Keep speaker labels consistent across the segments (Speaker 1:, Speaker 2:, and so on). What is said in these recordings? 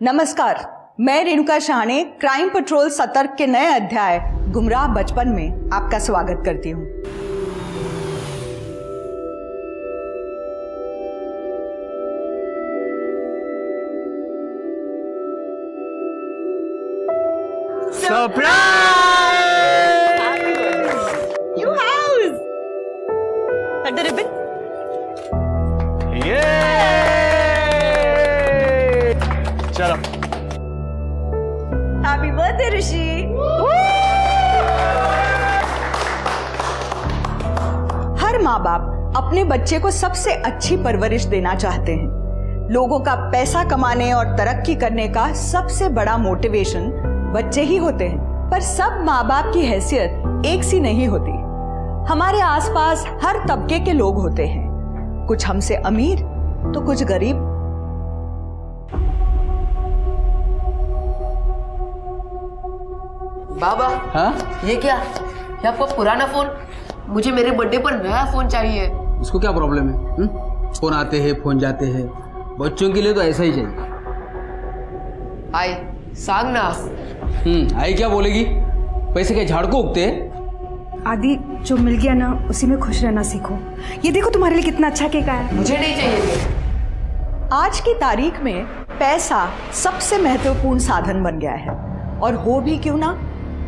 Speaker 1: नमस्कार, मैं Renuka Shahane crime petrol सतर्क के नए अध्याय गुमराह बचपन में आपका स्वागत करती हूँ।
Speaker 2: New house! Cut the ribbon.
Speaker 3: चलो।
Speaker 2: Happy birthday, ऋषि!
Speaker 1: हर माँ बाप अपने बच्चे को सबसे अच्छी परवरिश देना चाहते हैं। लोगों का पैसा कमाने और तरक्की करने का सबसे बड़ा मोटिवेशन बच्चे ही होते हैं। पर सब माँ बाप की हैसियत एक सी नहीं होती। हमारे आसपास हर तबके के लोग होते हैं, कुछ हमसे अमीर तो कुछ गरीब।
Speaker 4: बाबा,
Speaker 3: हाँ?
Speaker 4: ये क्या? ये आपका पुराना फोन? मुझे मेरे बर्थडे पर नया फोन चाहिए।
Speaker 3: उसको क्या प्रॉब्लम है? फोन आते हैं, फोन जाते हैं, बच्चों के लिए तो ऐसा ही चाहिए।
Speaker 4: आई सांग ना।
Speaker 3: आई क्या बोलेगी? पैसे के झाड़ को उगते हैं।
Speaker 5: आदि, जो मिल गया ना उसी में खुश रहना सीखो। ये देखो तुम्हारे लिए कितना अच्छा केक आया।
Speaker 4: मुझे नहीं चाहिए।
Speaker 1: आज की तारीख में पैसा सबसे महत्वपूर्ण साधन बन गया है, और हो भी क्यों ना,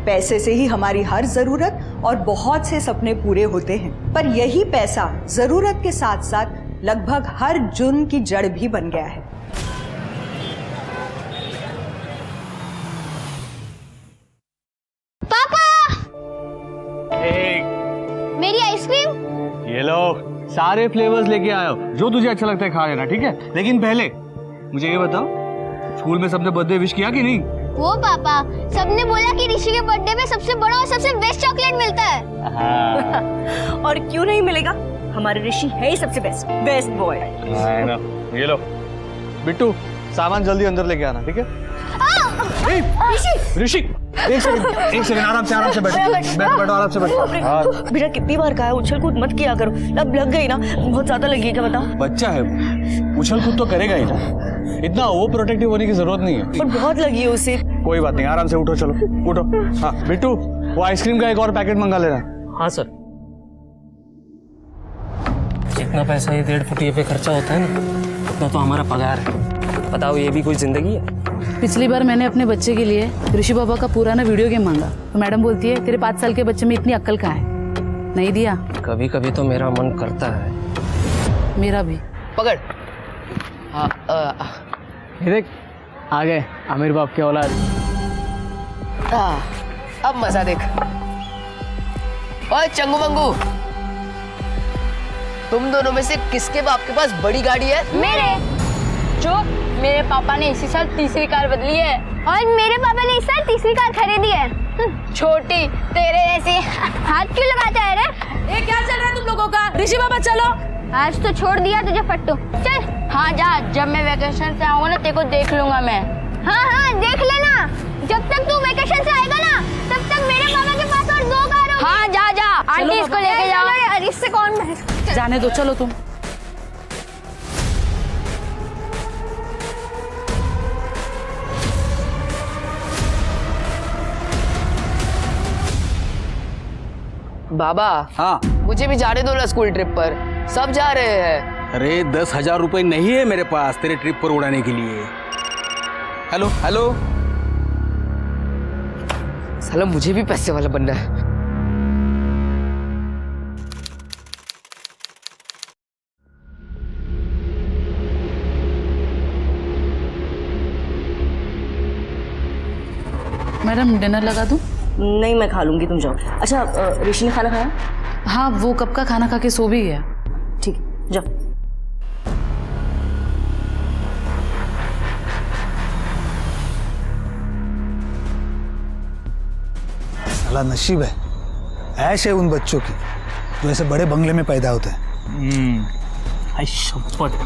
Speaker 1: पैसे से ही हमारी हर जरूरत और बहुत से सपने पूरे होते हैं। पर यही पैसा जरूरत के साथ साथ लगभग हर जुर्म की जड़ भी बन गया है।
Speaker 6: मेरी आइसक्रीम।
Speaker 7: ये लो, सारे फ्लेवर्स लेके आयो, जो तुझे अच्छा लगता है खा लेना, ठीक है? लेकिन पहले मुझे ये बताओ, स्कूल में सबने बर्थडे विश किया कि नहीं?
Speaker 6: वो पापा, सबने बोला कि ऋषि के बर्थडे पे सबसे बड़ा और सबसे बेस्ट चॉकलेट मिलता है।
Speaker 2: और क्यों नहीं मिलेगा? हमारे ऋषि है ही सबसे बेस्ट बॉय।
Speaker 7: ये लो बिट्टू, सामान जल्दी अंदर लेके आना, ठीक है? ऋषि, एक सेकंड, आराम से बैठो, आराम से बैठो।
Speaker 2: बेटा कितनी बार कहा है उछल कूद मत किया करो, अब लग गई ना, बहुत ज्यादा लगी है। क्या बताओ?
Speaker 7: बच्चा है वो, उछल कूद तो करेगा ही ना, इतना वो प्रोटेक्टिव होने की जरूरत नहीं है।
Speaker 2: पर बहुत लगी है उसे।
Speaker 7: कोई बात नहीं, आराम से उठो, चलो उठो। हाँ बिट्टू, वो आइसक्रीम का एक और पैकेट मंगा लेना।
Speaker 8: हाँ सर। जितना पैसा ये 1.5 फुटिये पे खर्चा होता है ना, उतना तो हमारा पगार है। बताओ, ये भी कोई जिंदगी है?
Speaker 9: पिछली बार मैंने अपने बच्चे के लिए ऋषि बाबा का पुराना वीडियो गेम मांगा तो मैडम बोलती है तेरे 5 साल के बच्चे में इतनी अक्ल कहाँ है, नहीं दिया।
Speaker 8: कभी कभी तो मेरा मन करता है।
Speaker 9: मेरा भी।
Speaker 4: पकड़। हाँ,
Speaker 8: ये देख, आ गए आमिर बाप के औलाद।
Speaker 4: अब मजा देख। ओए चंगू मंगू, तुम दोनों में से किसके बाप के पास बड़ी गाड़ी है?
Speaker 6: मेरे।
Speaker 10: चुप, मेरे पापा ने इसी साल तीसरी कार बदली है।
Speaker 6: और मेरे पापा ने इस साल तीसरी कार खरीदी है।
Speaker 10: छोटी, तेरे जैसी।
Speaker 6: हाथ क्यों लगाता है रे?
Speaker 10: ये क्या चल रहा है तुम लोगों का? ऋषि बाबा चलो।
Speaker 6: आज तो छोड़ दिया तुझे फट्टू, चल।
Speaker 10: हाँ जा, जब मैं वेकेशन से आऊंगा ना तेरे को देख लूंगा मैं।
Speaker 6: हाँ देख लेना। जब तक तू वेकेशन से आएगा ना, तब तक मेरे पापा के पास और 2 कार होगी।
Speaker 10: हाँ जा, आंटी इसको लेके जाओ।
Speaker 6: यार इससे कौन
Speaker 9: जाने दो, चलो तुम।
Speaker 4: बाबा,
Speaker 3: हाँ?
Speaker 4: मुझे भी जाने दो ना स्कूल ट्रिप पर, सब जा रहे हैं।
Speaker 3: अरे 10,000 रुपए नहीं है मेरे पास तेरे ट्रिप पर उड़ाने के लिए। हेलो हेलो,
Speaker 4: साला मुझे भी पैसे वाला बनना है।
Speaker 9: मैडम डिनर लगा दूं?
Speaker 2: नहीं, मैं खा लूंगी, तुम जाओ। अच्छा, ऋषि ने खाना खाया?
Speaker 9: हाँ, वो कब का खाना खा के सो भी गया।
Speaker 2: ठीक है, जाओ।
Speaker 11: साला नसीब है, ऐश है उन बच्चों की जो ऐसे बड़े बंगले में पैदा होते हैं।
Speaker 8: आई शपथ।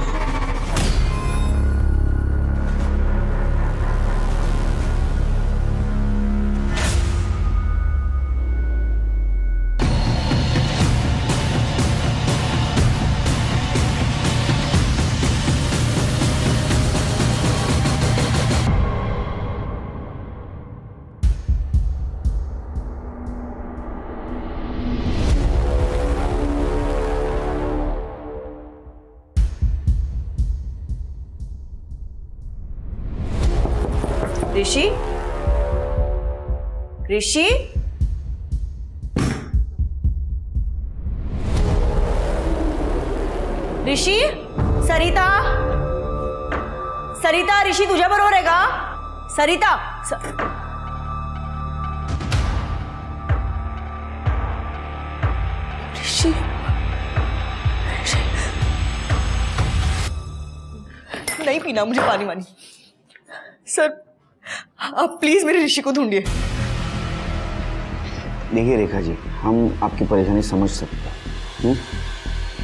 Speaker 2: ऋषि ऋषि ऋषि सरिता सरिता ऋषि तुझ्या बरोबर आहे का सरिता ऋषि नहीं पीना मुझे पानी वानी सर आप प्लीज मेरे ऋषि को ढूंढिए
Speaker 12: देखिए रेखा जी, हम आपकी परेशानी समझ सकते हैं।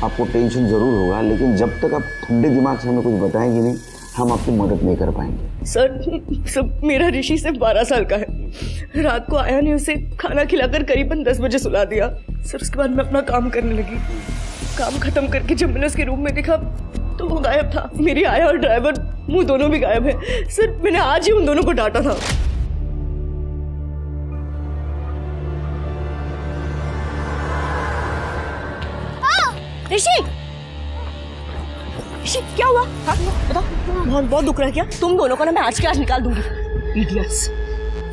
Speaker 12: आपको टेंशन जरूर होगा, लेकिन जब तक आप ठंडे दिमाग से हमें कुछ बताएंगे नहीं, हम आपकी मदद नहीं कर पाएंगे।
Speaker 2: सर मेरा ऋषि सिर्फ 12 साल का है। रात को आया नहीं, उसे खाना खिलाकर करीबन 10 बजे सुला दिया। सर उसके बाद मैं अपना काम करने लगी। काम खत्म करके जब मैंने उसके रूम में देखा तो वो गायब था। मेरी आया और ड्राइवर मुंह दोनों भी गायब है। सर मैंने आज ही उन दोनों को डांटा था। ऋषि ऋषि क्या हुआ? हाँ बताओ। बहुत बहुत दुख रहा है क्या? तुम दोनों को ना मैं आज के आज निकाल दूंगी। इडियट्स।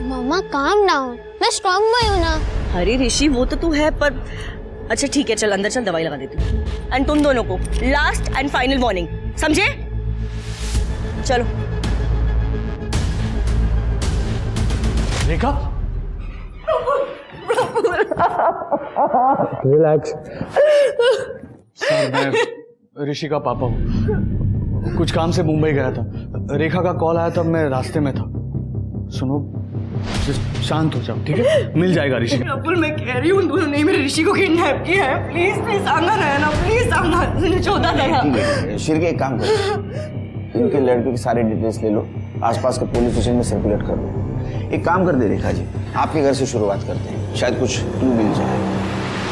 Speaker 6: मम्मा काम डाउन, मैं स्ट्रॉन्ग बॉय हूँ ना।
Speaker 2: अरे ऋषि वो तो तू है, पर अच्छा ठीक है चल अंदर चल, दवाई लगा देती हूँ। एंड तुम दोनों को लास्ट एंड फाइनल वार्निंग, समझे? चलो।
Speaker 7: रेखा रिलैक्स। सर मैं ऋषि का पापा हूँ। कुछ काम से मुंबई गया था। रेखा का कॉल आया तब मैं रास्ते में था। सुनो शांत हो जाओ, ठीक है? मिल जाएगा ऋषि।
Speaker 2: प्रफुल मैं कह रही हूँ दोनों ने मेरे ऋषि को किडनैप किया है। प्लीज प्लीज सावधान रहना, प्लीज सावधान। 14 तरह
Speaker 12: शिर के एक काम करो, इनके लड़के के सारे डिटेल्स ले लो, आसपास के पुलिस स्टेशन में सर्कुलेट कर दो। एक काम कर दे रेखा जी, आपके घर से शुरुआत करते हैं, शायद कुछ क्लू मिल जाए,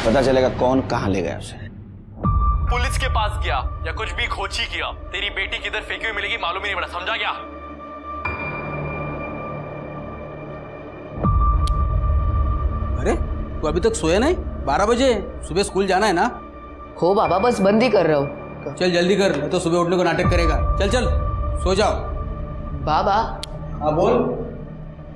Speaker 12: पता चलेगा कौन कहाँ ले गया उसे।
Speaker 7: पुलिस के पास गया या कुछ भी खोजी किया, तेरी बेटी किधर फेंकी हुई मिलेगी मालूम ही नहीं पड़ा, समझा क्या?
Speaker 3: अरे तू अभी तक सोया नहीं? 12 बजे, सुबह स्कूल जाना है ना?
Speaker 4: हो बाबा बस बंद ही कर रहा हूँ।
Speaker 3: चल जल्दी कर, नहीं तो सुबह उठने को नाटक करेगा। चल चल सो जाओ।
Speaker 4: बाबा।
Speaker 3: हाँ बोल।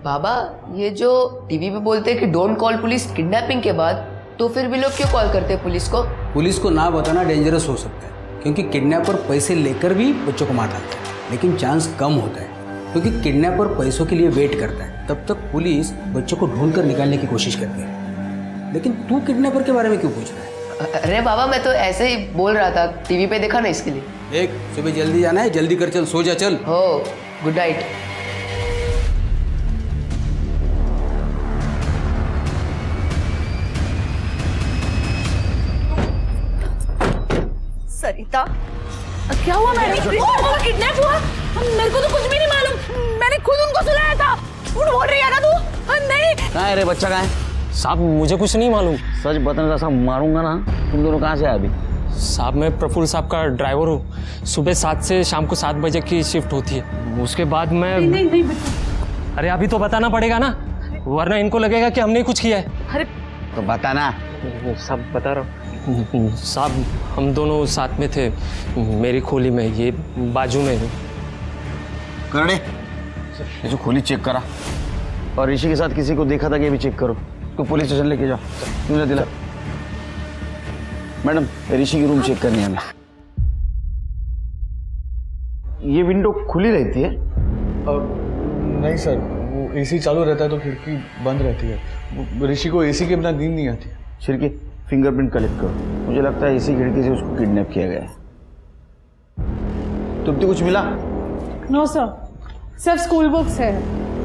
Speaker 4: बाबा ये जो टीवी पे बोलते हैं कि डोंट कॉल पुलिस किडनैपिंग के बाद, तो फिर भी लोग क्यों कॉल करते हैं पुलिस को?
Speaker 3: पुलिस को ना बताना डेंजरस हो सकता है, क्योंकि किडनैपर पैसे लेकर भी बच्चों को मार डालता है, लेकिन चांस कम होता है क्योंकि किडनैपर पैसों के लिए वेट करता है। तब तक पुलिस बच्चों को ढूंढ कर निकालने की कोशिश करती है। लेकिन तू किडनैपर के बारे में क्यों पूछ रहा है?
Speaker 4: अरे बाबा मैं तो ऐसे ही बोल रहा था, टीवी पे देखा ना इसके लिए।
Speaker 3: एक सुबह जल्दी जाना है, जल्दी कर, चल सो जा चल।
Speaker 4: हो गुड नाइट।
Speaker 2: सरिता
Speaker 9: क्या हुआ मैडम? किडनैप हुआ? मेरे को तो कुछ भी नहीं मालूम, मैंने खुद उनको सुनाया था। झूठ बोल रही है ना तू? नहीं।
Speaker 12: कहाँ है रे बच्चा, कहाँ है?
Speaker 8: साहब मुझे कुछ नहीं मालूम।
Speaker 12: सच बताने का साहब मारूंगा ना। तुम दोनों कहाँ से आए अभी?
Speaker 8: साहब मैं प्रफुल्ल साहब का ड्राइवर हूँ। सुबह 7 से शाम को 7 बजे की शिफ्ट होती है। उसके बाद मैं
Speaker 9: नहीं
Speaker 8: अरे अभी तो बताना पड़ेगा ना, वरना इनको लगेगा कि हमने कुछ किया है।
Speaker 9: अरे
Speaker 12: तो बताना।
Speaker 8: सब बता रहा हूँ साहब, हम दोनों साथ में थे मेरी खोली में, ये बाजू में।
Speaker 12: करने ये जो खोली चेक करा, और ऋषि के साथ किसी को देखा था कि भी चेक करो। तो पुलिस स्टेशन लेके जाओ। तुझे दिला मैडम, ऋषि की रूम चेक करनी है हमें। ये विंडो खुली रहती है?
Speaker 7: नहीं सर, वो एसी चालू रहता है तो खिड़की बंद रहती है। ऋषि को एसी के बिना नींद नहीं आती।
Speaker 12: शिर के फिंगरप्रिंट कलेक्ट करो, मुझे लगता है इसी खिड़की से उसको किडनैप किया गया है। तुमको कुछ मिला?
Speaker 5: नो सर, सिर्फ स्कूल बुक्स है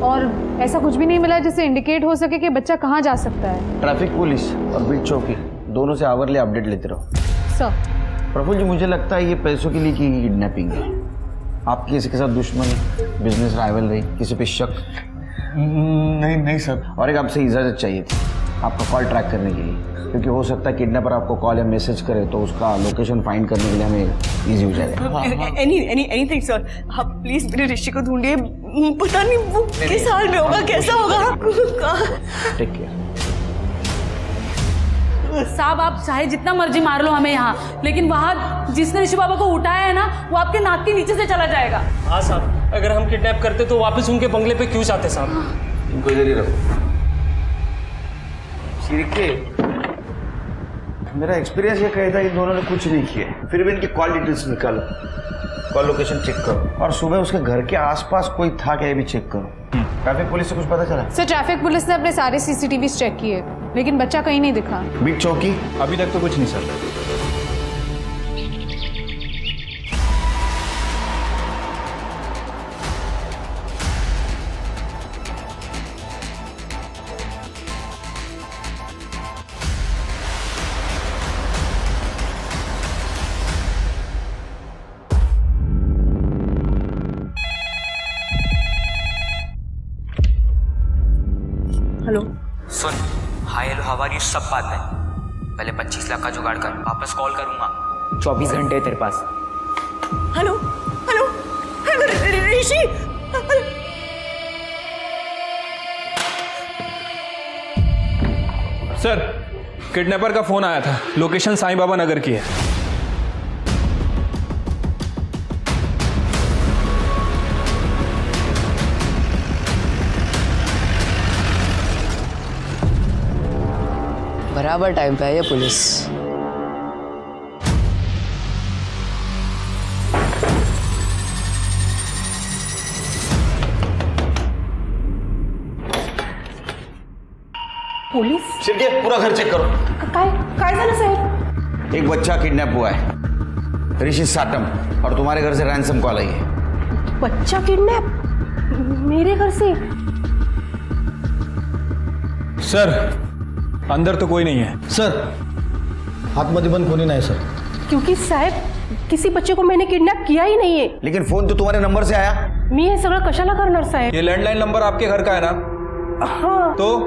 Speaker 5: और ऐसा कुछ भी नहीं मिला जिससे इंडिकेट हो सके कि बच्चा कहाँ जा सकता है।
Speaker 12: ट्रैफिक पुलिस और बीट चौकी दोनों से आवरली अपडेट लेते रहो।
Speaker 5: सर
Speaker 12: प्रफुल्ल जी, मुझे लगता है ये पैसों के लिए की किडनैपिंग है। आपकी किसी के साथ दुश्मनी, बिजनेस राइवलरी, किसी पे शक?
Speaker 7: नहीं सर।
Speaker 12: और एक आपसे इजाजत चाहिए थी आपका कॉल ट्रैक करने के लिए, क्योंकि हो सकता है किडनैपर आपको कॉल या मैसेज करे तो उसका लोकेशन फाइंड करने के लिए हमें इजी हो जाएगा।
Speaker 2: एनीथिंग सर, आप प्लीज मेरे ऋषि को ढूंढिए। पता नहीं वो किस हाल में होगा, कैसा होगा।
Speaker 12: Take care.
Speaker 9: साहब आप चाहे जितना मर्जी मार लो हमें यहाँ, लेकिन वहाँ जिसने ऋषि बाबा को उठाया है ना, वो आपके नाक के नीचे से चला जाएगा।
Speaker 8: हाँ साहब, अगर हम किडनैप करते तो वापस उनके बंगले पे क्यों जाते साहब?
Speaker 12: इनको इधर ही रखो। शिरके, मेरा एक्सपीरियंस ये कहता है इन दोनों ने कुछ नहीं किया, फिर भी इनकी कॉल डिटेल्स निकालो, कॉल लोकेशन चेक करो, और सुबह उसके घर के आसपास कोई था क्या ये भी चेक करो। ट्रैफिक पुलिस से कुछ पता चला?
Speaker 5: सर ट्रैफिक पुलिस ने अपने सारे सीसीटीवी चेक किए, लेकिन बच्चा कहीं नहीं दिखा।
Speaker 12: बीट चौकी?
Speaker 7: अभी तक तो कुछ नहीं सर।
Speaker 2: हेलो
Speaker 13: सुन, हाय हेलो हवारी सब बात है, पहले 25 लाख का जुगाड़ कर, वापस कॉल करूंगा। 24 घंटे तेरे पास।
Speaker 2: हेलो हेलो हेलो ऋषि,
Speaker 7: सर, किडनैपर का फोन आया था, लोकेशन साईं बाबा नगर की है।
Speaker 4: बराबर टाइम पे है ये पुलिस।
Speaker 5: पुलिस?
Speaker 12: शिरके, पूरा घर चेक करो।
Speaker 5: काय झालं साहेब?
Speaker 12: एक बच्चा किडनैप हुआ है, ऋषि साटम, और तुम्हारे घर से रैंसम कॉल आई है।
Speaker 5: बच्चा किडनैप? मेरे घर से?
Speaker 7: सर, अंदर तो कोई नहीं है।
Speaker 11: सर आतमध्ये पण कोणी नाही सर।
Speaker 5: क्योंकि साहेब किसी बच्चे को मैंने किडनैप किया ही नहीं है।
Speaker 12: लेकिन फोन तो तुम्हारे नंबर से आया।
Speaker 5: मी हे सगळं कशाला करणार साहेब?
Speaker 7: ये लैंडलाइन नंबर आपके घर का है ना?
Speaker 5: हाँ।
Speaker 7: तो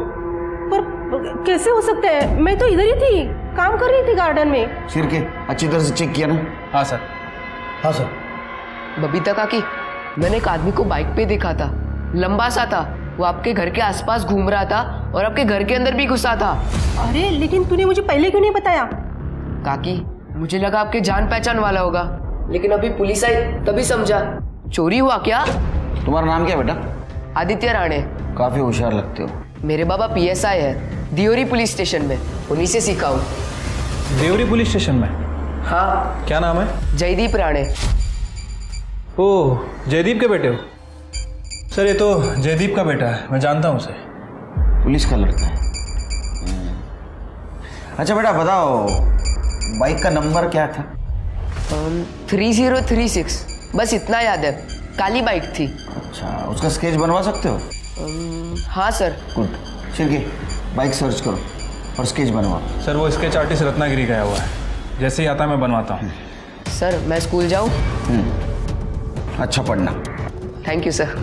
Speaker 5: पर कैसे हो सकता है? मैं तो इधर ही थी, काम कर रही थी गार्डन में।
Speaker 12: शिरके, अच्छी तरह से चेक किया ना?
Speaker 7: हाँ सर।
Speaker 11: हाँ सर।
Speaker 4: बबीता काकी, मैंने एक आदमी को बाइक पे देखा था, लंबा सा था, वो आपके घर के आसपास घूम रहा था और आपके घर के अंदर भी घुसा था।
Speaker 5: अरे लेकिन तूने मुझे पहले क्यों नहीं बताया?
Speaker 4: काकी, मुझे लगा आपके जान पहचान वाला होगा, लेकिन अभी पुलिस आई तभी समझा। चोरी हुआ क्या?
Speaker 12: तुम्हारा नाम क्या बेटा?
Speaker 4: आदित्य राणे।
Speaker 12: काफी होशियार लगते हो।
Speaker 4: मेरे बाबा PSI है, दियोरी पुलिस स्टेशन में, उन्हीं से सीखा हूँ।
Speaker 7: देवरी पुलिस स्टेशन में?
Speaker 4: हाँ।
Speaker 7: क्या नाम है?
Speaker 4: जयदीप राणे।
Speaker 7: ओह, जयदीप के बेटे हो? सर ये तो जयदीप का बेटा है, मैं जानता हूँ उसे।
Speaker 12: पुलिस का लड़का है। अच्छा बेटा बताओ, बाइक का नंबर क्या था?
Speaker 4: 3036, बस इतना याद है, काली बाइक थी।
Speaker 12: अच्छा, उसका स्केच बनवा सकते हो?
Speaker 4: हाँ sir.
Speaker 12: Good. Shirke, bike search करो और स्केच बनवाओ।
Speaker 7: सर वो स्केच आर्टिस्ट रत्नागिरी गया हुआ है, जैसे ही आता है मैं बनवाता हूँ।
Speaker 4: सर मैं स्कूल जाऊँ?
Speaker 12: अच्छा पढ़ना।
Speaker 4: Thank you sir.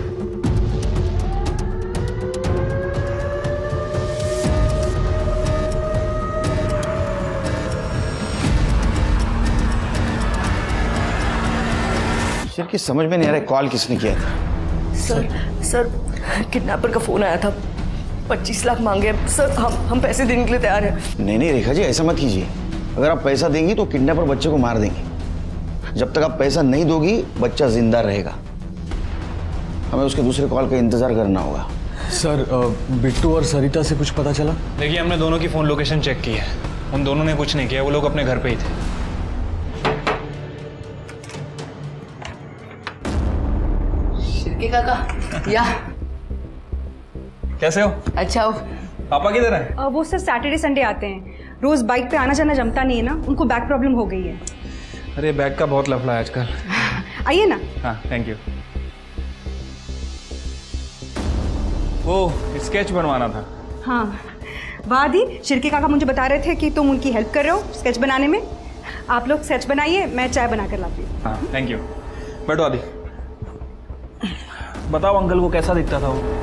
Speaker 12: शिरके, समझ में नहीं आ रहा कॉल किसने किया था?
Speaker 2: सर किडनैपर का फोन आया था, 25 लाख मांगे सर। हम पैसे देने के लिए तैयार हैं।
Speaker 12: नहीं रेखा जी, ऐसा मत कीजिए। अगर आप पैसा देंगी तो किडनैपर बच्चे को मार देंगे। जब तक आप पैसा नहीं दोगी बच्चा जिंदा रहेगा। हमें उसके दूसरे कॉल का इंतजार करना होगा।
Speaker 7: सर बिट्टू और सरिता से कुछ पता चला? देखिए हमने दोनों की फ़ोन लोकेशन चेक की है, उन दोनों ने कुछ नहीं किया, वो लोग अपने घर पे ही थे।
Speaker 4: शिरके काका, या
Speaker 7: कैसे हो?
Speaker 4: अच्छा हो।
Speaker 7: पापा किधर हैं?
Speaker 5: वो सर सैटरडे संडे आते हैं, रोज बाइक पे आना जाना जमता नहीं है ना, उनको बैक प्रॉब्लम हो गई है।
Speaker 7: अरे बैग का बहुत लफड़ा है आजकल।
Speaker 5: आइए ना।
Speaker 7: हाँ थैंक यू। वो स्केच बनवाना था।
Speaker 5: हाँ वादी, शिरके काका मुझे बता रहे थे कि तुम उनकी हेल्प कर रहे हो स्केच बनाने में। आप लोग स्केच बनाइए, मैं चाय बना कर लाती हूँ।
Speaker 7: हाँ थैंक यू। बैठो आदि। बताओ अंकल को कैसा दिखता था वो?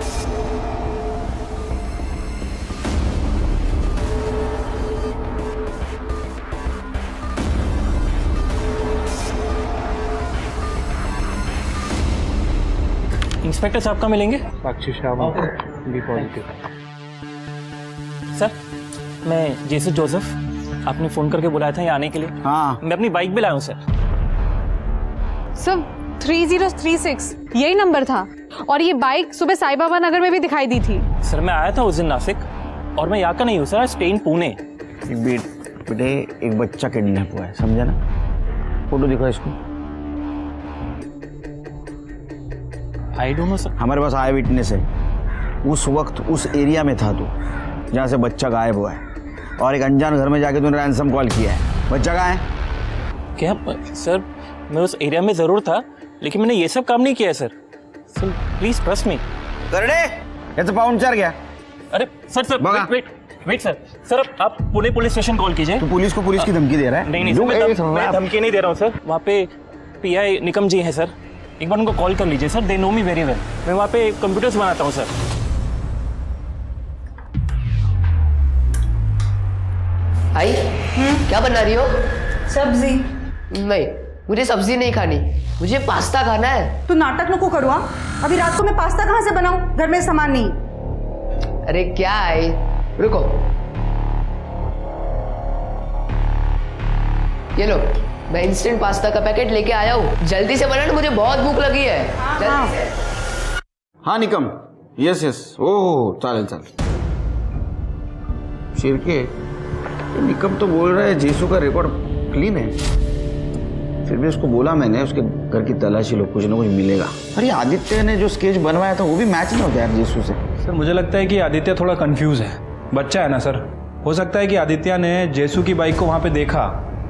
Speaker 8: इंस्पेक्टर साहब का मिलेंगे?
Speaker 7: साक्षी शाह बी पॉजिटिव।
Speaker 8: सर मैं जेसस जोसेफ आपने फ़ोन करके बुलाया था यहाँ आने के लिए?
Speaker 12: हाँ।
Speaker 8: मैं अपनी बाइक भी लाया हूँ सर।
Speaker 5: सर 3036 यही नंबर था और ये बाइक सुबह साई बाबा नगर में भी दिखाई दी थी।
Speaker 8: सर मैं आया था उस दिन नासिक और मैं यहाँ का नहीं हूँ सर, स्टे इन पुणे।
Speaker 12: बेटे एक बच्चा किडनैप हुआ है, समझा ना? फोटो दिखा इसको।
Speaker 8: I don't know sir.
Speaker 12: हमारे पास आई विटनेस है। उस वक्त उस एरिया में था तू जहाँ से बच्चा गायब हुआ है, और एक अनजान घर में जाके तूने रैंसम कॉल किया है। बच्चा कहाँ है?
Speaker 8: क्या सर, मैं उस एरिया में ज़रूर था लेकिन मैंने ये सब काम नहीं किया है sir. Sir please trust me.
Speaker 12: करड़े ये तो पाउंचर गया।
Speaker 8: अरे सर वेट सर। सर आप पुणे पुलिस स्टेशन कॉल कीजिए।
Speaker 12: तू पुलिस को पुलिस की धमकी दे रहा है?
Speaker 8: नहीं सर, मैं धमकी नहीं दे रहा हूँ सर। वहाँ पे पीआई निकम जी हैं सर, एक बार उनको कॉल कर लीजिए sir. They know me very well. मैं वहाँ पे कंप्यूटर्स बनाता हूँ सर।
Speaker 4: आई क्या बना रही हो?
Speaker 1: सब्जी।
Speaker 4: नहीं, मुझे सब्जी नहीं खानी, मुझे पास्ता खाना है।
Speaker 1: तू नाटक नको करो। अभी रात को मैं पास्ता कहाँ से बनाऊं? घर में सामान नहीं।
Speaker 4: अरे क्या आई, रुको। ये लो, मैं इंस्टेंट पास्ता का पैकेट लेके आया हूँ, जल्दी से बनाना, मुझे बहुत भूख लगी है। जल्दी से।
Speaker 12: हाँ निकम, यस ओह चालेल। शिरके निकम तो बोल रहा है जेसू का रिकॉर्ड क्लीन है। फिर भी उसको बोला मैंने उसके घर की तलाशी लो, कुछ ना कुछ मिलेगा। अरे आदित्य ने जो स्केच बनवाया था वो भी मैच नहीं होता यार जेसू से।
Speaker 14: सर मुझे लगता है कि आदित्य थोड़ा कंफ्यूज है, बच्चा है ना सर। हो सकता है कि आदित्य ने जेसू की बाइक को वहाँ पे देखा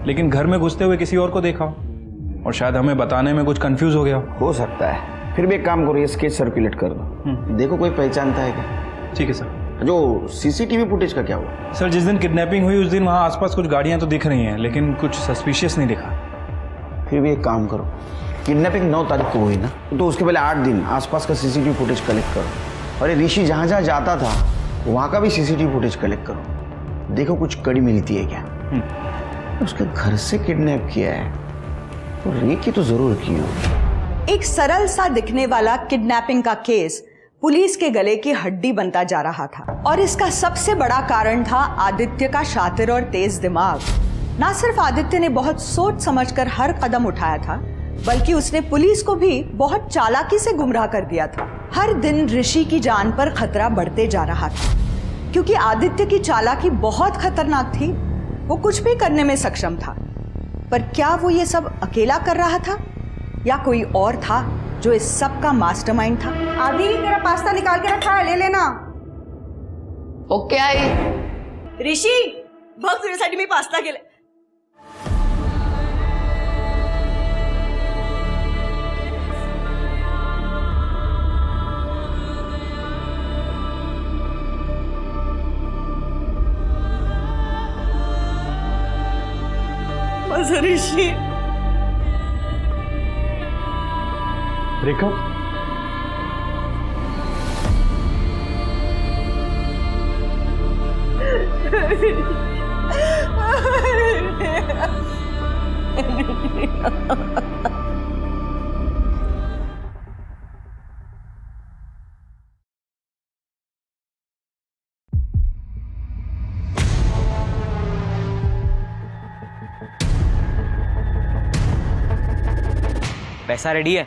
Speaker 14: लेकिन घर में घुसते हुए किसी और को देखा और शायद हमें बताने में कुछ कंफ्यूज हो गया।
Speaker 12: हो सकता है। फिर भी एक काम करो, ये स्केच सर्कुलेट कर दो, देखो कोई पहचानता है क्या।
Speaker 14: ठीक है सर।
Speaker 12: जो सीसीटीवी फुटेज का क्या हुआ?
Speaker 14: सर जिस दिन किडनैपिंग हुई उस दिन वहाँ आसपास कुछ गाड़ियाँ तो दिख रही हैं लेकिन कुछ सस्पिशियस नहीं दिखा।
Speaker 12: फिर भी एक काम करो, किडनैपिंग 9 तारीख को हुई ना, तो उसके पहले 8 दिन आसपास का सीसीटीवी फुटेज कलेक्ट करो। और ऋषि जहाँ जहाँ जाता था वहाँ का भी सीसीटीवी फुटेज कलेक्ट करो, देखो कुछ कड़ी मिलती है क्या। उसके घर से किडनैप किया है तो रेकी तो जरूर की हो।
Speaker 1: एक सरल सा दिखने वाला किडनैपिंग का केस पुलिस के गले की हड्डी बनता जा रहा था और इसका सबसे बड़ा कारण था आदित्य का शातिर और तेज दिमाग। ना सिर्फ आदित्य ने बहुत सोच समझकर हर कदम उठाया था बल्कि उसने पुलिस को भी बहुत चालाकी से गुमराह कर दिया था। हर दिन ऋषि की जान पर खतरा बढ़ते जा रहा था क्योंकि आदित्य की चालाकी बहुत खतरनाक थी। वो कुछ भी करने में सक्षम था, पर क्या वो ये सब अकेला कर रहा था या कोई और था जो इस सब का मास्टरमाइंड था? आदि तेरा पास्ता निकाल के रखा है, ले लेना।
Speaker 4: Okay I.
Speaker 2: ऋषि बहुत तुझ्यासाठी मी पास्ता केलाय। माझा ऋषी।
Speaker 7: रेखा
Speaker 13: पैसा रेडी है?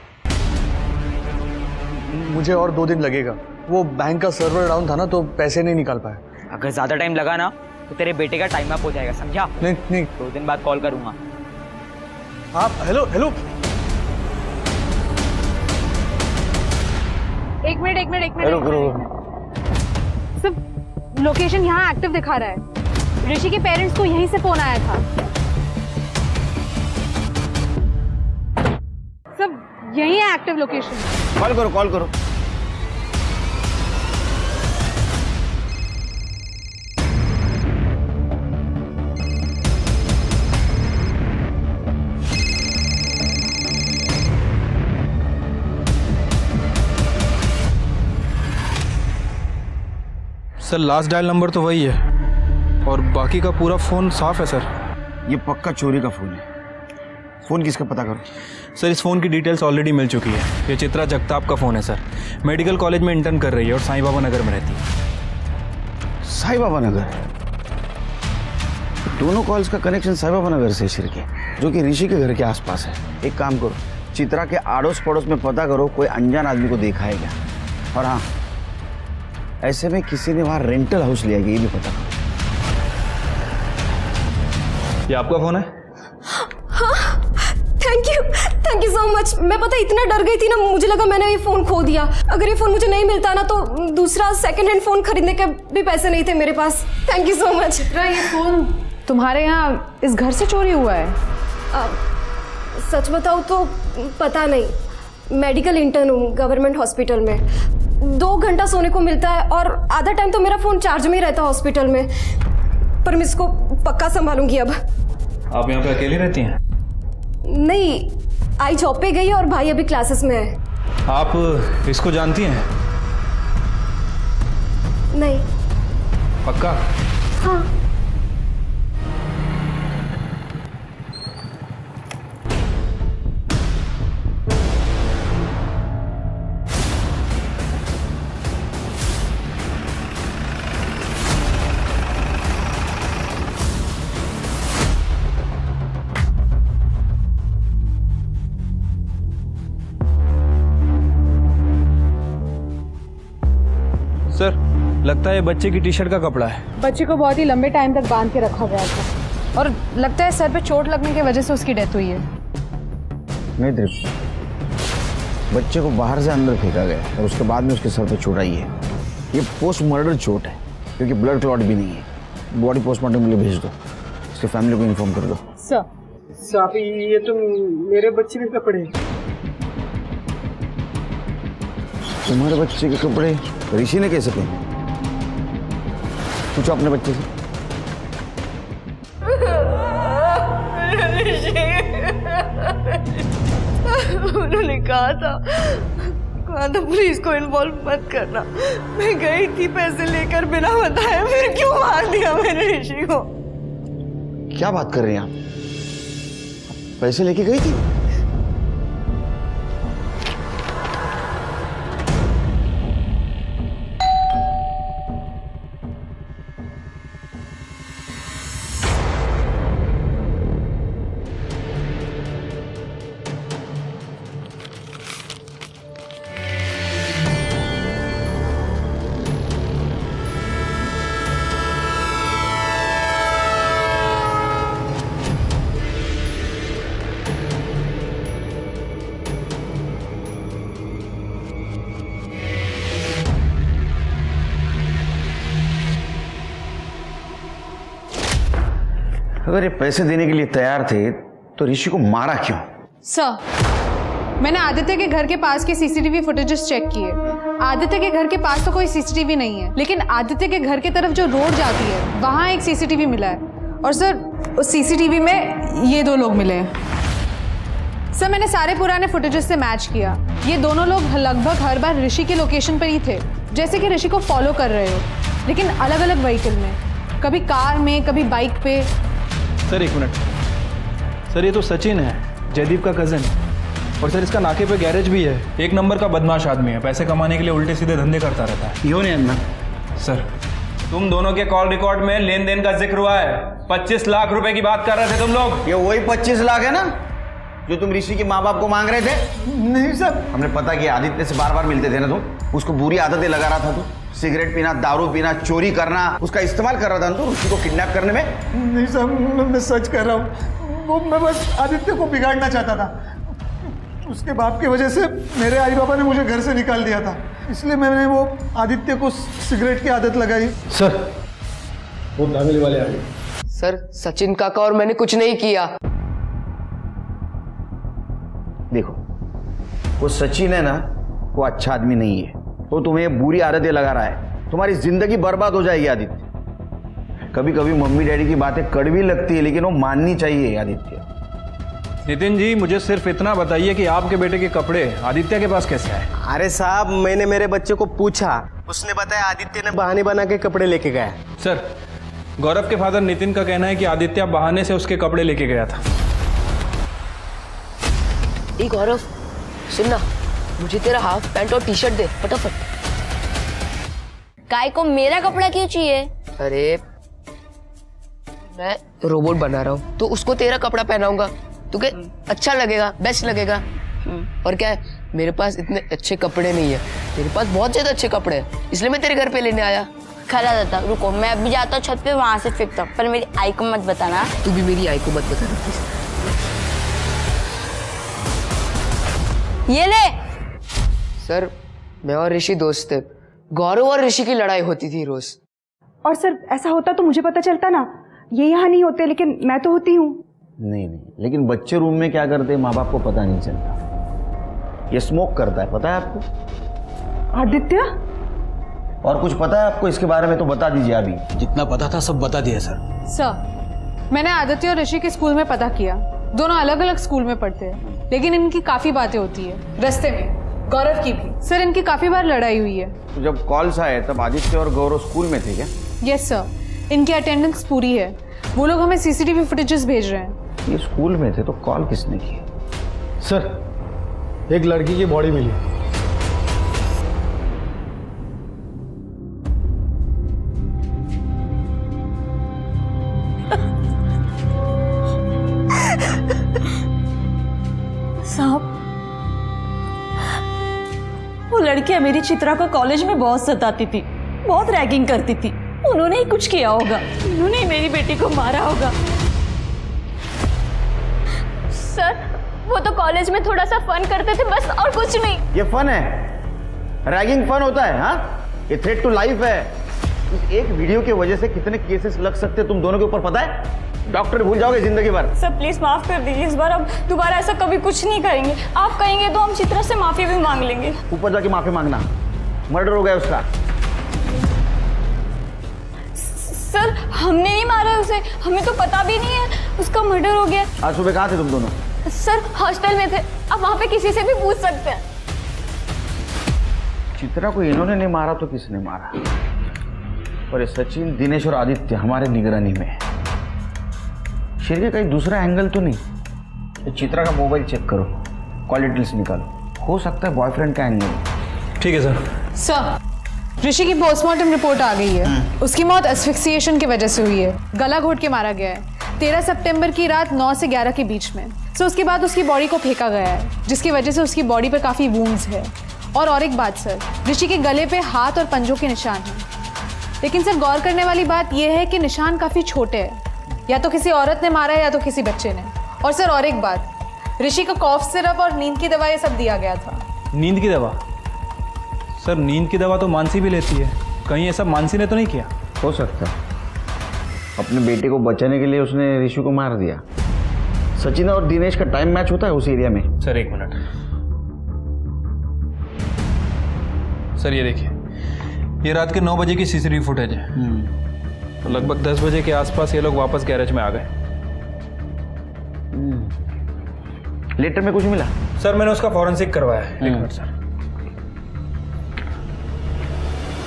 Speaker 7: मुझे और 2 दिन लगेगा, वो बैंक का सर्वर डाउन था ना तो पैसे नहीं निकाल पाए।
Speaker 13: अगर ज्यादा टाइम लगा ना तो तेरे बेटे का टाइम अप हो जाएगा, समझा?
Speaker 7: नहीं
Speaker 13: 2 दिन बाद कॉल करूंगा।
Speaker 7: आप हेलो
Speaker 5: एक मिनट सब लोकेशन यहाँ एक्टिव दिखा रहा है। ऋषि के पेरेंट्स को यहीं से फोन आया था। सब यही है एक्टिव लोकेशन।
Speaker 12: कॉल करो।
Speaker 14: सर लास्ट डायल नंबर तो वही है और बाकी का पूरा फ़ोन साफ है सर।
Speaker 12: ये पक्का चोरी का फ़ोन है। फ़ोन किसका पता करो।
Speaker 14: सर इस फ़ोन की डिटेल्स ऑलरेडी मिल चुकी है। ये चित्रा जगताप का फ़ोन है सर। मेडिकल कॉलेज में इंटर्न कर रही है और साईं बाबा नगर में रहती है।
Speaker 12: साईं बाबा नगर? दोनों कॉल्स का कनेक्शन साई बाबा नगर से शिर के, जो कि ऋषि के घर के आसपास है। एक काम करो, चित्रा के आड़ोस पड़ोस में पता करो कोई अनजान आदमी को देखा है क्या। और हाँ, ऐसे में किसी ने वहां रेंटल हाउस लिया है ये भी पता करो।
Speaker 14: ये आपका फोन है?
Speaker 10: Thank you so much. मैं पता इतना डर गई थी ना, मुझे लगा मैंने ये फ़ोन खो दिया। अगर ये फ़ोन मुझे नहीं मिलता ना तो दूसरा सेकंड हैंड फ़ोन खरीदने के भी पैसे नहीं थे मेरे पास। Thank you so much.
Speaker 5: ये फ़ोन तुम्हारे यहाँ इस घर से चोरी हुआ है?
Speaker 10: सच बताऊँ तो पता नहीं। मेडिकल इंटर्न हूँ गवर्नमेंट हॉस्पिटल में। 2 घंटा सोने को मिलता है और आधा टाइम तो मेरा फ़ोन चार्ज में ही रहता है हॉस्पिटल में। पर मैं इसको पक्का संभालूंगी अब।
Speaker 14: आप यहाँ पे अकेली रहती हैं?
Speaker 10: नहीं, आई जॉब पे गई और भाई अभी क्लासेस में है।
Speaker 14: आप इसको जानती हैं?
Speaker 10: नहीं।
Speaker 14: पक्का?
Speaker 10: हाँ।
Speaker 14: सर, लगता है ये बच्चे की टी शर्ट का कपड़ा है।
Speaker 5: बच्चे को बहुत ही लंबे टाइम तक बांध के रखा गया था और लगता है सर पे चोट लगने की वजह से उसकी डेथ हुई है।
Speaker 12: नहीं दीप, बच्चे को बाहर से अंदर फेंका गया और उसके बाद में उसके सर पे चोट आई है। ये पोस्ट मर्डर चोट है क्योंकि ब्लड क्लॉट भी नहीं है। बॉडी पोस्टमार्टम के लिए भेज दो, उसके फैमिली को इन्फॉर्म कर दो।
Speaker 15: साहब ये तो मेरे बच्चे के कपड़े।
Speaker 12: तुम्हारे बच्चे के कपड़े ऋषि ने कैसे पहने? पूछो अपने बच्चे से।
Speaker 2: उन्होंने कहा था पुलिस को इन्वॉल्व मत करना। मैं गई थी पैसे लेकर बिना बताए, फिर क्यों मार दिया मैंने ऋषि को?
Speaker 12: क्या बात कर रही हैं आप? पैसे लेके गई थी? अगर ये पैसे देने के लिए तैयार थे तो ऋषि को मारा क्यों?
Speaker 5: सर, मैंने आदित्य के घर के पास के सीसीटीवी फुटेजेस चेक किए। आदित्य के घर के पास तो कोई सीसीटीवी नहीं है, लेकिन आदित्य के घर की तरफ जो रोड जाती है वहां एक सीसीटीवी मिला है। और सर, उस सीसीटीवी में ये 2 लोग मिले हैं। सर, मैंने सारे पुराने फुटेजेस से मैच किया। ये दोनों लोग लगभग हर बार ऋषि के लोकेशन पर ही थे, जैसे कि ऋषि को फॉलो कर रहे हो, लेकिन अलग अलग व्हीकल में, कभी कार में, कभी बाइक पे।
Speaker 14: Sir 1 minute. सर, ये तो सचिन है, जयदीप का कज़न। और सर, इसका नाके पे गैरेज भी है। 1 नंबर का बदमाश आदमी है, पैसे कमाने के लिए उल्टे सीधे धंधे करता रहता है।
Speaker 3: यो नहीं अन्ना।
Speaker 14: सर, तुम दोनों के कॉल रिकॉर्ड में लेन देन का जिक्र हुआ है। 25 लाख रुपए की बात कर रहे थे तुम लोग।
Speaker 12: ये वही 25 लाख है ना जो तुम ऋषि के माँ बाप को मांग रहे थे?
Speaker 15: नहीं सर,
Speaker 12: हमने पता किया, आदित्य से बार बार मिलते थे ना तुम। उसको बुरी आदतें लगा रहा था तू, सिगरेट पीना, दारू पीना, चोरी करना, उसका इस्तेमाल कर रहा था तू ऋषि को किडनैप करने में।
Speaker 15: नहीं सर, मैं सच कर रहा हूँ। वो मैं बस आदित्य को बिगाड़ना चाहता था। उसके बाप की वजह से मेरे आई बाबा ने मुझे घर से निकाल दिया था, इसलिए मैंने वो आदित्य को सिगरेट की आदत लगाई।
Speaker 3: सर, वो दावेली वाले आ गए।
Speaker 4: सर, सचिन काका और मैंने कुछ नहीं किया।
Speaker 12: देखो, वो सचिन है ना, वो अच्छा आदमी नहीं है। वो तुम्हें बुरी आदतें लगा रहा है, तुम्हारी जिंदगी बर्बाद हो जाएगी आदित्य। कभी कभी मम्मी डैडी की बातें कड़वी लगती है, लेकिन वो माननी चाहिए आदित्य।
Speaker 14: नितिन जी, मुझे सिर्फ इतना बताइए कि आपके बेटे के कपड़े आदित्य के पास कैसे आए?
Speaker 15: अरे साहब, मैंने मेरे बच्चे को पूछा, उसने बताया आदित्य ने बहाने बना के कपड़े लेके गया।
Speaker 14: सर, गौरव के फादर नितिन का कहना है कि आदित्य बहाने से उसके कपड़े लेके गया था।
Speaker 4: ए गौरव, सुनना, मुझे तेरा हाफ पैंट और टी शर्ट दे फटाफट।
Speaker 6: काय को मेरा कपड़ा क्यों चाहिए?
Speaker 4: अरे मैं रोबोट बना रहा हूँ तो उसको तेरा कपड़ा पहनाऊंगा, तुझे अच्छा लगेगा, बेस्ट लगेगा। और क्या है, मेरे पास इतने अच्छे कपड़े नहीं है, तेरे पास बहुत ज्यादा अच्छे कपड़े हैं, इसलिए मैं तेरे घर पे लेने आया।
Speaker 6: खरा दादा रुको, मैं अभी जाता हूँ छत पे, वहां से फेंकता हूँ, पर मेरी आई को मत बताना।
Speaker 4: तू भी मेरी आई को मत बता।
Speaker 6: ये ले।
Speaker 4: सर मैं और ऋषि दोस्त थे, गौरव और ऋषि की लड़ाई होती थी रोज।
Speaker 2: और सर ऐसा होता तो मुझे पता चलता ना, ये यहाँ नहीं होते लेकिन मैं तो होती हूँ।
Speaker 12: नहीं, लेकिन बच्चे रूम में क्या करते हैं माँ बाप को पता नहीं चलता। ये स्मोक करता है, पता है आपको?
Speaker 2: आदित्य,
Speaker 12: और कुछ पता है आपको इसके बारे में तो बता दीजिए अभी।
Speaker 3: जितना पता था सब बता दिया सर।
Speaker 5: सर मैंने आदित्य और ऋषि के स्कूल में पता किया, दोनों अलग अलग स्कूल में पढ़ते हैं, लेकिन इनकी काफी बातें होती है रास्ते में, गौरव की भी। सर इनकी काफी बार लड़ाई हुई है।
Speaker 12: तो जब कॉल्स आए तब आदित्य और गौरव स्कूल में थे क्या?
Speaker 5: यस सर, इनकी अटेंडेंस पूरी है, वो लोग हमें सीसीटीवी फुटेजेस भेज रहे हैं।
Speaker 12: ये स्कूल में थे तो कॉल किसने की?
Speaker 15: सर एक लड़की की बॉडी मिली।
Speaker 2: साहब, वो लड़कियां मेरी चित्रा को कॉलेज में बहुत सताती थी, बहुत रैगिंग करती थी, उन्होंने ही कुछ किया होगा, उन्होंने ही मेरी बेटी को मारा होगा।
Speaker 6: सर वो तो कॉलेज में थोड़ा सा फन करते थे बस, और कुछ नहीं।
Speaker 12: ये फन है? रैगिंग फन होता है? हाँ, ये थ्रेट टू लाइफ है। इस एक वीडियो की वजह से कितने केसेस लग सकते हैं तुम दोनों के ऊपर, पता है? डॉक्टर भूल जाओगे जिंदगी भर।
Speaker 2: सर प्लीज माफ कर दीजिए, इस बार अब दोबारा ऐसा कभी कुछ नहीं करेंगे। आप कहेंगे तो हम चित्रा से माफी भी मांग लेंगे।
Speaker 12: ऊपर जाके माफी मांगना, मर्डर हो गया उसका।
Speaker 2: सर हमने नहीं मारा उसे, हमें तो पता भी नहीं है उसका मर्डर हो गया।
Speaker 12: आज सुबह कहाँ थे तुम दोनों?
Speaker 6: सर हॉस्टल में थे, आप वहाँ पे किसी से भी पूछ सकते हैं।
Speaker 12: चित्रा को इन्होंने नहीं मारा तो किसने मारा? और ये सचिन, दिनेश और आदित्य हमारे निगरानी में है। शेर का कहीं दूसरा एंगल तो नहीं? ये चित्रा का मोबाइल चेक करो, कॉल डिटेल्स निकालो, हो सकता है बॉयफ्रेंड का एंगल।
Speaker 14: ठीक है सर।
Speaker 5: सर ऋषि की पोस्टमार्टम रिपोर्ट आ गई है, उसकी मौत एस्फिक्सिएशन की वजह से हुई है, गला घोट के मारा गया है 13 सितंबर की रात 9 से 11 के बीच में। सो उसके बाद उसकी बॉडी को फेंका गया है, जिसकी वजह से उसकी बॉडी पे काफ़ी वूंड्स है। और एक बात सर, ऋषि के गले पे हाथ और पंजों के निशान हैं, लेकिन सर गौर करने वाली बात यह है कि निशान काफ़ी छोटे हैं, या तो किसी औरत ने मारा है या तो किसी बच्चे ने। और सर और एक बात, ऋषि को कॉफ सिरप और नींद की दवा ये सब दिया गया था।
Speaker 14: नींद की दवा? सर नींद की दवा तो मानसी भी लेती है, कहीं ये सब मानसी ने तो नहीं किया?
Speaker 12: हो सकता है अपने बेटे को बचाने के लिए उसने ऋषि को मार दिया। सचिन और दिनेश का टाइम मैच होता है उस एरिया में।
Speaker 14: सर एक मिनट, सर ये देखिए, ये रात के 9 बजे की सीसीटीवी फुटेज है। तो लगभग 10 बजे के आसपास ये लोग वापस गैरेज में आ गए।
Speaker 12: लेटर में कुछ मिला?
Speaker 14: सर मैंने उसका फॉरेंसिक करवाया है। एक मिनट सर।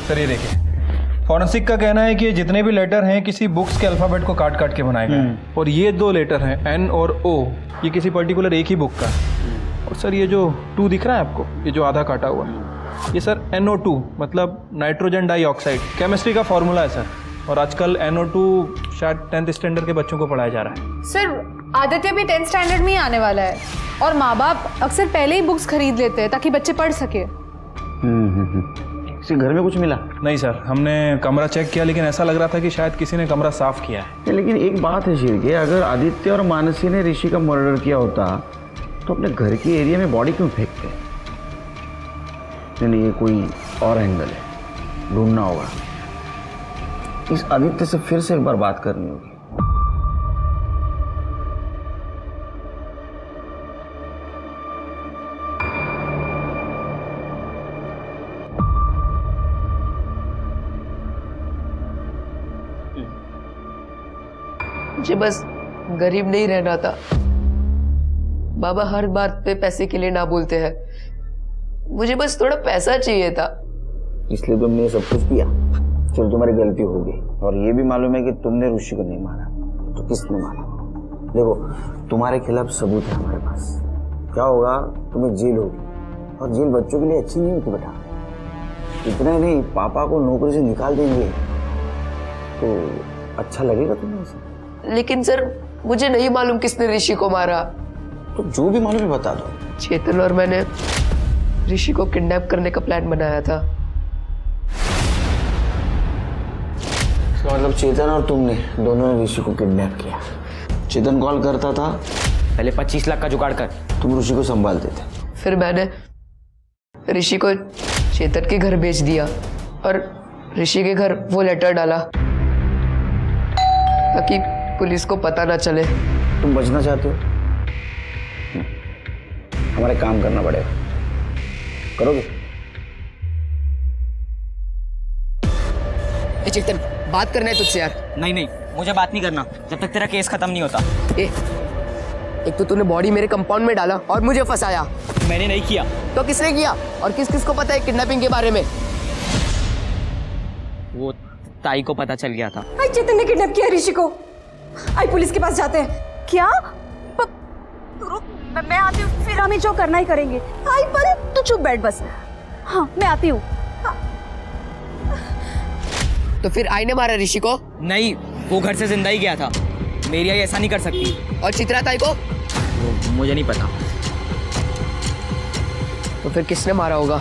Speaker 14: सर ये देखिए, फॉरेंसिक का कहना है कि जितने भी लेटर हैं किसी बुक्स के अल्फाबेट को काट काट के बनाए गए हैं, और ये 2 लेटर हैं एन और ओ, ये किसी पर्टिकुलर एक ही बुक का। और सर ये जो 2 दिख रहा है आपको, ये जो आधा काटा हुआ, ये सर NO2 मतलब नाइट्रोजन डाइऑक्साइड, केमिस्ट्री का फॉर्मूला है सर। और आजकल NO2 शायद 10th स्टैंडर्ड के बच्चों को पढ़ाया जा रहा है।
Speaker 5: सर आदित्य भी 10th स्टैंडर्ड में ही आने वाला है, और माँ बाप अक्सर पहले ही बुक्स खरीद लेते हैं ताकि बच्चे पढ़ सके।
Speaker 12: किसी घर में कुछ मिला?
Speaker 14: नहीं सर, हमने कमरा चेक किया, लेकिन ऐसा लग रहा था कि शायद किसी ने कमरा साफ किया है।
Speaker 12: लेकिन एक बात है शेर के, अगर आदित्य और मानसी ने ऋषि का मर्डर किया होता तो अपने घर के एरिया में बॉडी क्यों फेंकते? नहीं, ये कोई और एंगल है, ढूंढना होगा। इस आदित्य से फिर से एक बार बात करनी होगी।
Speaker 4: मुझे बस गरीब नहीं रहना था। बाबा हर बात पे पैसे के लिए ना बोलते हैं, मुझे बस थोड़ा पैसा चाहिए था,
Speaker 12: इसलिए तुमने सब कुछ किया। चलो तुम्हारी गलती हो गई, और ये भी मालूम है कि तुमने ऋषि को नहीं मारा, तो किसने मारा? देखो तुम्हारे खिलाफ सबूत है हमारे पास। क्या होगा, तुम्हें जेल होगी, और जेल बच्चों के लिए अच्छी नहीं होती बेटा। इतना नहीं, पापा को नौकरी से निकाल देंगे तो अच्छा लगेगा तुम्हें?
Speaker 4: लेकिन सर मुझे नहीं मालूम किसने ऋषि को मारा।
Speaker 12: तो जो भी मालूम है बता दो।
Speaker 4: चेतन और मैंने ऋषि को किडनैप करने का प्लान बनाया था।
Speaker 12: इसका मतलब चेतन और तुमने दोनों ने ऋषि को किडनैप किया। चेतन कॉल करता था,
Speaker 13: पहले 25 लाख का जुगाड़ कर।
Speaker 12: तुम ऋषि को संभालते थे।
Speaker 4: फिर मैंने ऋषि को चेतन के घर भेज दिया और ऋषि के घर वो लेटर डाला ताकि पुलिस को पता ना चले।
Speaker 12: तुम बचना चाहते हो? हमारे काम करना पड़ेगा। करोगे?
Speaker 4: ए चेतन, बात करना है तुझसे यार।
Speaker 13: नहीं, मुझे बात नहीं करना जब तक तेरा केस खत्म नहीं होता।
Speaker 4: एक तो तूने बॉडी मेरे कंपाउंड में डाला और मुझे फंसाया।
Speaker 13: मैंने नहीं किया।
Speaker 4: तो किसने किया? और किस किस को पता है किडनैपिंग के बारे में?
Speaker 13: वो ताई को पता चल गया था।
Speaker 10: आई चेतन ने किडनैप किया ऋषि को। आई पुलिस के पास जाते हैं।
Speaker 2: क्या? मैं आती हूँ, फिर हमें जो करना ही करेंगे। आई पर तू चुप बैठ बस। हाँ मैं आती हूँ।
Speaker 4: तो फिर आई ने मारा ऋषि को?
Speaker 13: नहीं, वो घर से जिंदा ही गया था। मेरी आई ऐसा नहीं कर सकती।
Speaker 4: और चित्रा ताई को?
Speaker 13: मुझे नहीं पता।
Speaker 4: तो फिर किसने मारा होगा?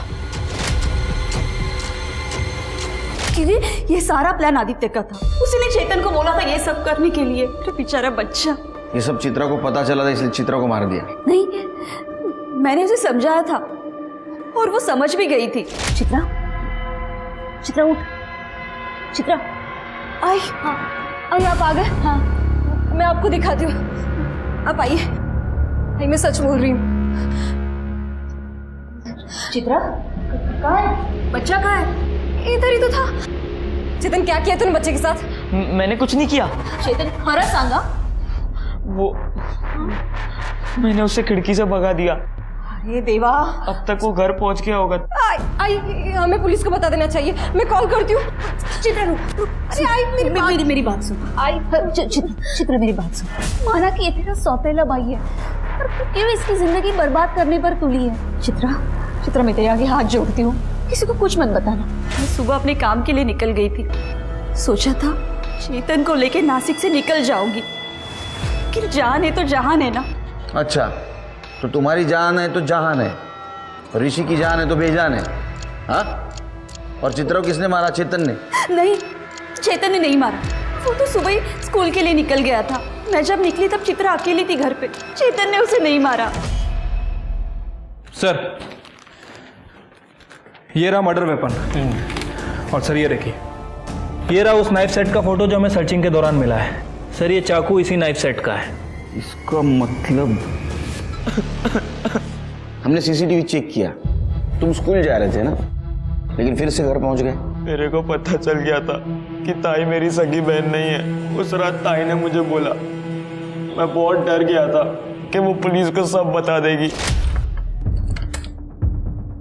Speaker 2: ये सारा प्लान आदित्य का था। उसने चेतन को बोला था ये सब करने के लिए। तो बेचारा बच्चा।
Speaker 12: ये सब चित्रा को पता चला था इसलिए चित्रा को मार दिया।
Speaker 2: नहीं, मैंने उसे समझाया था और वो समझ भी गई थी। चित्रा उठ। चित्रा आई। हाँ आई, आप आ गए? हाँ मैं आपको दिखाती हूँ, आप आइए। आई मैं सच बोल रही हूँ। चित्रा कहाँ है? बच्चा कहाँ है? इधर ही तो था। चेतन क्या किया तूने बच्चे के साथ?
Speaker 13: मैंने कुछ नहीं किया।
Speaker 2: चेतन खरा सांगा?
Speaker 13: वो मैंने उसे खिड़की से भगा दिया।
Speaker 2: अरे देवा,
Speaker 13: अब तक वो घर पहुंच गया होगा।
Speaker 10: आई हमें पुलिस को बता देना चाहिए। मैं कॉल करती हूँ। चित्रा रुक। अरे आई
Speaker 2: मेरी बात सुन। आई चित्रा मेरी बात सुन। माना कि ये तेरा सौतेला भाई है, पर तू क्यों इसकी जिंदगी बर्बाद करने पर तुली है? चित्रा मैं तेरे आगे हाथ जोड़ती हूँ, किसी को कुछ मत बताना। मैं सुबह अपने काम के लिए निकल गई थी। सोचा था चेतन को लेके नासिक से निकल जाऊंगी, लेकिन जान है तो जहान है ना।
Speaker 12: अच्छा, तो तुम्हारी जान है तो जहान है, ऋषि की जान है तो बेजान है। हाँ? और चित्रा को किसने मारा? चेतन ने?
Speaker 2: नहीं, चेतन ने नहीं मारा। वो तो सुबह ही स्कूल के लिए निकल गया था। मैं जब निकली तब चित्रा अकेली थी घर पे। चेतन ने उसे नहीं मारा।
Speaker 14: सर, ये रहा मर्डर वेपन। और सर ये देखिए, ये रहा उस नाइफ सेट का फोटो जो हमें सर्चिंग के दौरान मिला है। सर ये चाकू इसी नाइफ सेट का है।
Speaker 12: इसका मतलब हमने सीसीटीवी चेक किया। तुम स्कूल जा रहे थे ना, लेकिन फिर से घर पहुंच गए।
Speaker 8: मेरे को पता चल गया था कि ताई मेरी सगी बहन नहीं है। उस रात ताई ने मुझे बोला। मैं बहुत डर गया था कि वो पुलिस को सब बता देगी।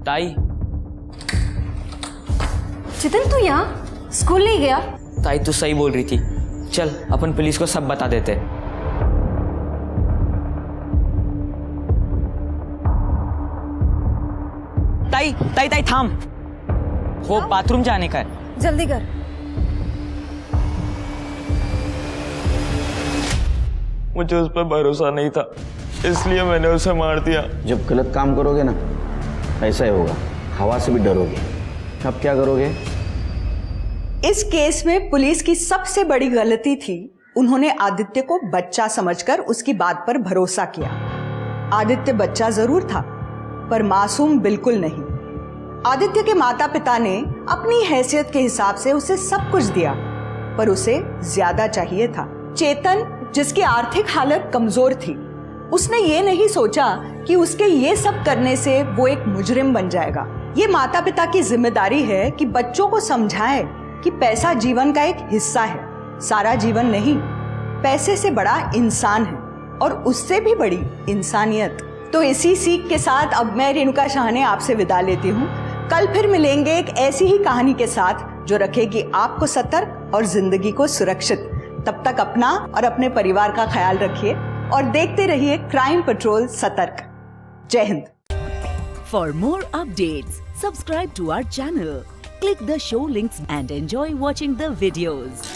Speaker 13: ताई,
Speaker 10: चेतन तू यहाँ स्कूल नहीं गया?
Speaker 13: ताई तू सही बोल रही थी। चल अपन पुलिस को सब बता देते। ताई थाम, वो बाथरूम जाने का है।
Speaker 10: जल्दी कर।
Speaker 8: मुझे उस पर भरोसा नहीं था, इसलिए मैंने उसे मार दिया।
Speaker 12: जब गलत काम करोगे ना, ऐसा ही होगा। हवा से भी डरोगे। अब क्या करोगे?
Speaker 1: इस केस में पुलिस की सबसे बड़ी गलती थी, उन्होंने आदित्य को बच्चा समझकर उसकी बात पर भरोसा किया। आदित्य बच्चा जरूर था, पर मासूम बिल्कुल नहीं। आदित्य के माता पिता ने अपनी हैसियत के हिसाब से उसे सब कुछ दिया, पर उसे ज्यादा चाहिए था। चेतन, जिसकी आर्थिक हालत कमजोर थी, उसने ये नहीं सोचा कि उसके ये सब करने से वो एक मुजरिम बन जाएगा। ये माता पिता की जिम्मेदारी है कि बच्चों को समझाए कि पैसा जीवन का एक हिस्सा है, सारा जीवन नहीं। पैसे से बड़ा इंसान है और उससे भी बड़ी इंसानियत। तो इसी सीख के साथ अब मैं रेणुका शाहने आपसे विदा लेती हूँ। कल फिर मिलेंगे एक ऐसी ही कहानी के साथ जो रखेगी आपको सतर्क और जिंदगी को सुरक्षित। तब तक अपना और अपने परिवार का ख्याल रखिए और देखते रहिए क्राइम पेट्रोल सतर्क। जय Hind.
Speaker 16: For more updates, subscribe to our channel, click the show links and enjoy watching the videos.